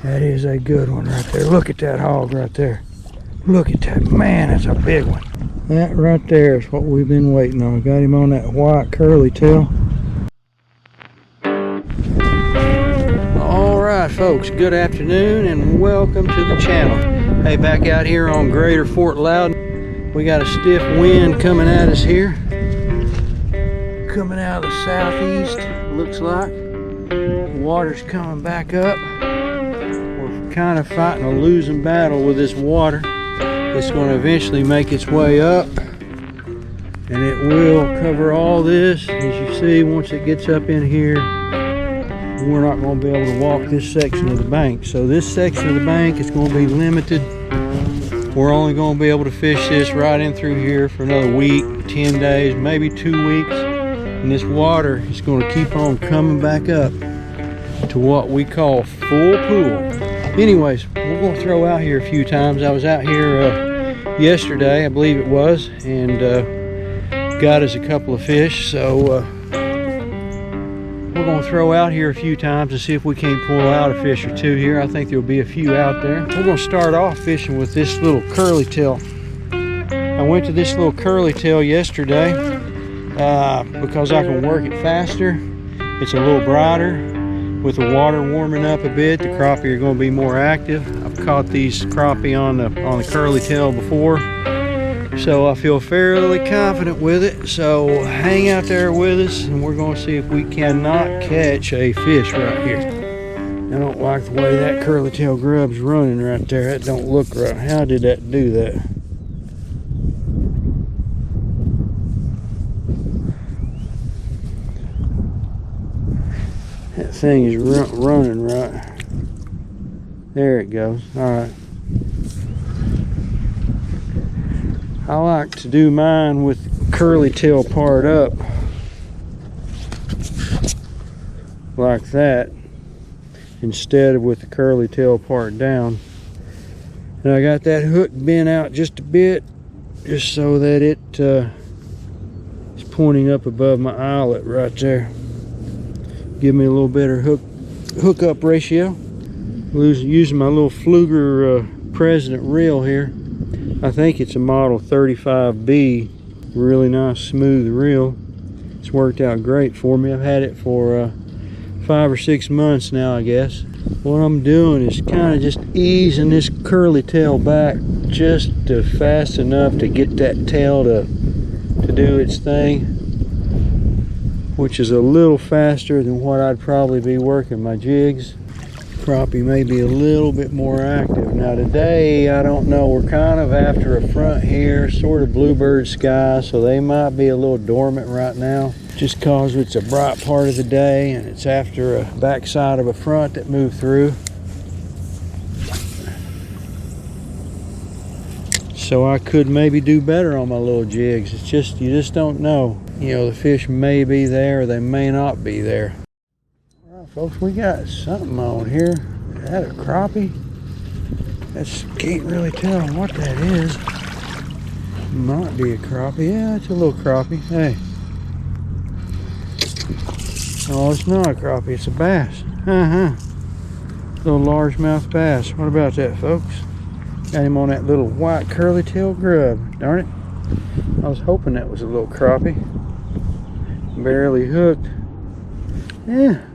That is a good one right there. Look at that hog right there. Look at that. Man, that's a big one. That right there is what we've been waiting on. Got him on that white curly tail. Alright folks, good afternoon and welcome to the channel. Hey, back out here on Greater Fort Loudon, we got a stiff wind coming at us here. Coming out of the southeast, looks like. Water's coming back up. We're kind of fighting a losing battle with this water. It's going to eventually make its way up, and it will cover all this. As you see, once it gets up in here, we're not going to be able to walk this section of the bank. So this section of the bank is going to be limited. We're only going to be able to fish this right in through here for another week, 10 days, maybe 2 weeks. And this water is going to keep on coming back up to what we call full pool. Anyways, we're going to throw out here a few times. I was out here yesterday, I believe it was, and got us a couple of fish. So we're going to throw out here a few times and see if we can't pull out a fish or two here. I think there'll be a few out there. We're going to start off fishing with this little curly tail. I went to this little curly tail yesterday because I can work it faster. It's a little brighter. With the water warming up a bit, the crappie are going to be more active. I've caught these crappie on the curly tail before, so I feel fairly confident with it. So hang out there with us, and we're going to see if we cannot catch a fish right here. I don't like the way that curly tail grub's running right there. That don't look right. How did that do that? That thing is running right. There it goes. Alright. I like to do mine with curly tail part up. Like that. Instead of with the curly tail part down. And I got that hook bent out just a bit. Just so that it is pointing up above my eyelet right there. Give me a little better hook up ratio. Using my little Fluger President reel here. I think it's a model 35B. Really nice smooth reel. It's worked out great for me. I've had it for 5 or 6 months now, I guess. What I'm doing is kind of just easing this curly tail back just fast enough to get that tail to do its thing, which is a little faster than what I'd probably be working my jigs. Crappie may be a little bit more active. Now today, I don't know, we're kind of after a front here, sort of bluebird sky, so they might be a little dormant right now, just cause it's a bright part of the day and it's after a backside of a front that moved through. So I could maybe do better on my little jigs. It's just, you just don't know. You know, the fish may be there or they may not be there. All right, folks, we got something on here. Is that a crappie? Can't really tell what that is. Might be a crappie. Yeah, it's a little crappie. Hey. Oh, it's not a crappie. It's a bass. Little largemouth bass. What about that, folks? Got him on that little white curly tail grub. Darn it. I was hoping that was a little crappie. Barely hooked. Yeah,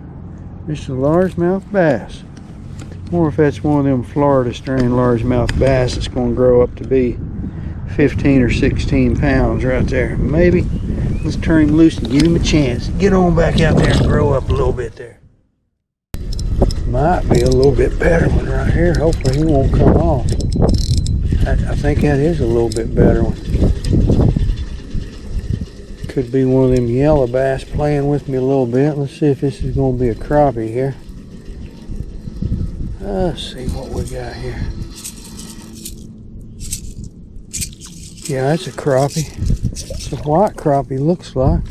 just a largemouth bass. Or if that's one of them Florida strain largemouth bass that's going to grow up to be 15 or 16 pounds right there. Maybe. Let's turn him loose and give him a chance. Get on back out there and grow up a little bit there. Might be a little bit better one right here. Hopefully he won't come off. I think that is a little bit better one. Could be one of them yellow bass playing with me a little bit. Let's see if this is going to be a crappie here. Let's see what we got here. Yeah, that's a crappie. It's a white crappie, looks like.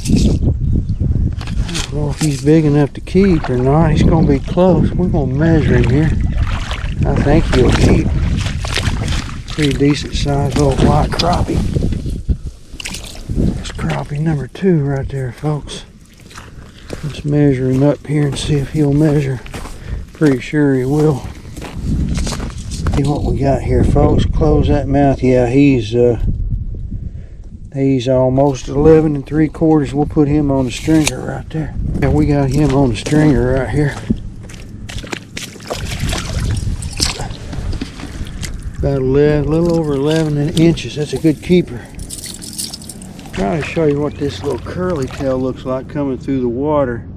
I don't know if he's big enough to keep or not. He's going to be close. We're going to measure him here. I think he'll keep. Pretty decent sized little white crappie. That's crappie number 2 right there, folks. Let's measure him up here and see if he'll measure. Pretty sure he will. See what we got here, folks. Close that mouth. Yeah, he's almost 11 3/4. We'll put him on the stringer right there. Yeah, we got him on the stringer right here. About 11, a little over 11 inches. That's a good keeper. I'm trying to show you what this little curly tail looks like coming through the water.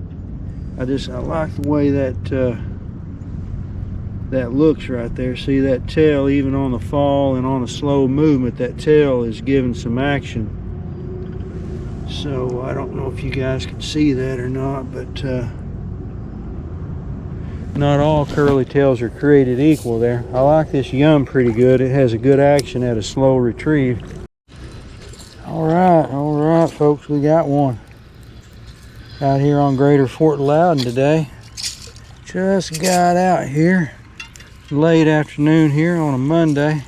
I like the way that looks right there. See that tail, even on the fall and on a slow movement, that tail is giving some action. So I don't know if you guys can see that or not, but not all curly tails are created equal there. I like this yum pretty good. It has a good action at a slow retrieve. All right, folks, we got one out here on Greater Fort Loudon today. Just got out here late afternoon here on a Monday.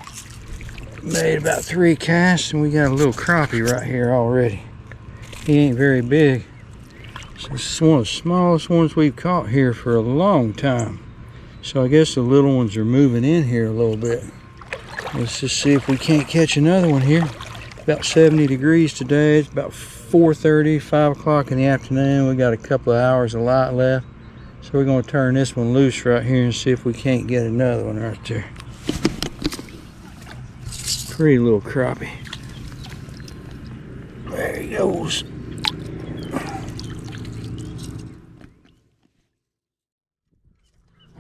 Made about 3 casts, and we got a little crappie right here already. He ain't very big. So this is one of the smallest ones we've caught here for a long time. So I guess the little ones are moving in here a little bit. Let's just see if we can't catch another one here. About 70 degrees today. It's about 4:30, 5 o'clock in the afternoon. We got a couple of hours of light left. So we're going to turn this one loose right here and see if we can't get another one right there. Pretty little crappie. There he goes.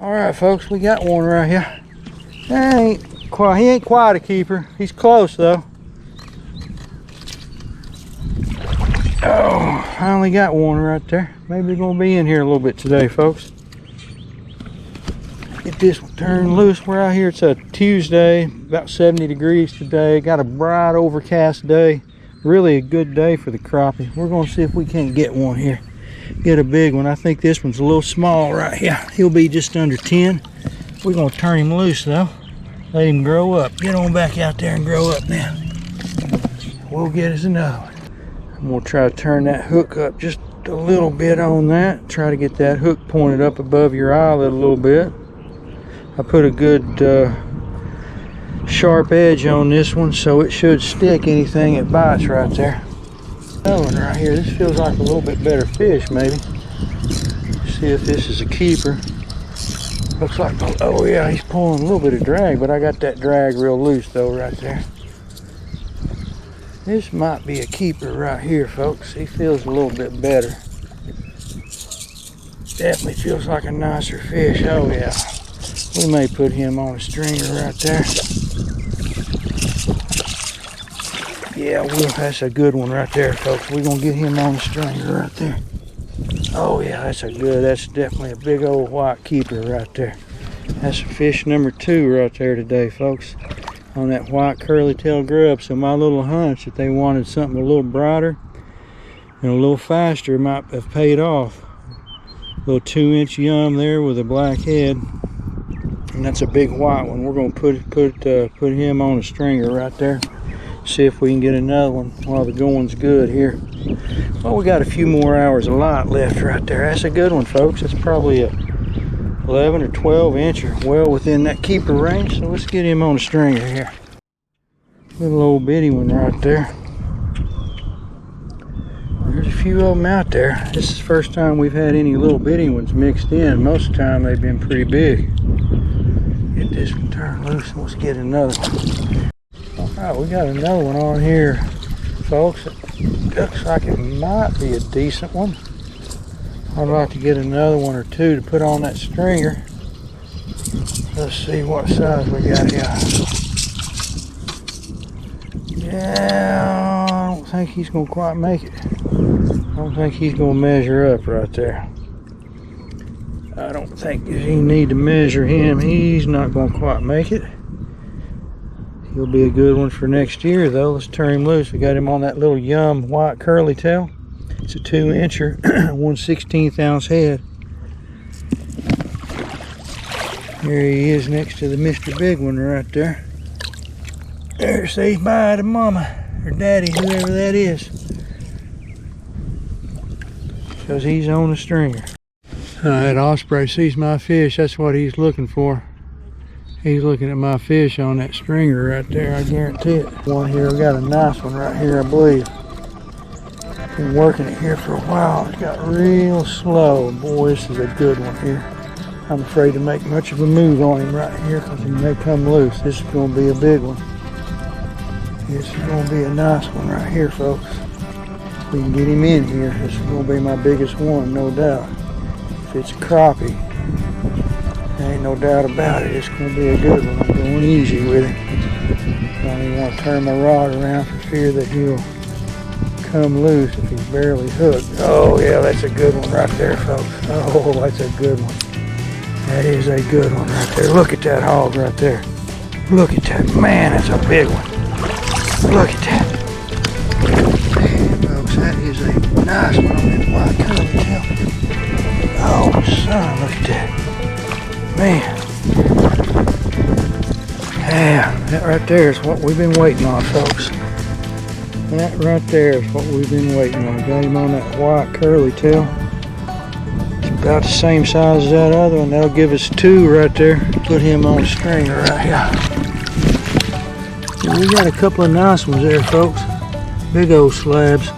All right, folks, we got one right here. He ain't quite a keeper. He's close though. Oh, finally got one right there. Maybe we're gonna be in here a little bit today, folks. Get this one turned loose. We're out here. It's a Tuesday, about 70 degrees today. Got a bright overcast day. Really a good day for the crappie. We're gonna see if we can't get one here. Get a big one. I think this one's a little small right here. He'll be just under 10. We're gonna turn him loose though. Let him grow up. Get on back out there and grow up now. We'll get us another one. I'm gonna try to turn that hook up just a little bit on that. Try to get that hook pointed up above your eyelid a little bit. I put a good sharp edge on this one, so it should stick anything it bites right there. Another one right here. This feels like a little bit better fish, maybe. See if this is a keeper. Looks like, oh yeah, he's pulling a little bit of drag, but I got that drag real loose though right there. This might be a keeper right here, folks. He feels a little bit better. Definitely feels like a nicer fish. Oh yeah. We may put him on a stringer right there. Yeah, that's a good one right there, folks. We're gonna get him on a stringer right there. Oh yeah, that's definitely a big old white keeper right there. That's fish number 2 right there today, folks, on that white curly tail grub. So my little hunch that they wanted something a little brighter and a little faster might have paid off. A little 2-inch yum there with a black head. And that's a big white one. We're gonna put him on a stringer right there. See if we can get another one while the going's good here. Well, we got a few more hours of light left right there. That's a good one, folks. That's probably a 11 or 12 incher, well within that keeper range. So let's get him on a stringer here. Little old bitty one right there. There's a few of them out there. This is the first time we've had any little bitty ones mixed in. Most of the time they've been pretty big. Get this one turned loose and let's get another one. Alright, we got another one on here, folks. It looks like it might be a decent one. I'd like to get another one or two to put on that stringer. Let's see what size we got here. Yeah, I don't think he's going to quite make it. I don't think he's going to measure up right there. I don't think you need to measure him. He's not going to quite make it. He'll be a good one for next year though. Let's turn him loose. We got him on that little yum white curly tail. It's a 2-incher, 1/16 ounce head. There he is next to the Mr. Big one right there. There, say bye to mama or daddy, whoever that is. Because he's on the stringer. That osprey sees my fish. That's what he's looking for. He's looking at my fish on that stringer right there, I guarantee it. One here, I got a nice one right here, I believe. Been working it here for a while. It's got real slow. Boy, this is a good one here. I'm afraid to make much of a move on him right here because he may come loose. This is going to be a big one. This is going to be a nice one right here, folks. We can get him in here. This is going to be my biggest one, no doubt. If it's crappie, there ain't no doubt about it. It's going to be a good one. I'm going easy with him. I don't even want to turn my rod around for fear that he'll come loose if he's barely hooked. Oh yeah, that's a good one right there, folks. Oh, that's a good one. That is a good one right there. Look at that hog right there. Look at that. Man, that's a big one. Look at that. Man, folks, that is a nice one on that white curly tail. Oh, son, look at that. Man. Yeah, that right there is what we've been waiting on, folks. That right there is what we've been waiting on. Got him on that white curly tail. It's about the same size as that other one. That'll give us two right there. Put him on a stringer right here. And we got a couple of nice ones there, folks. Big old slabs.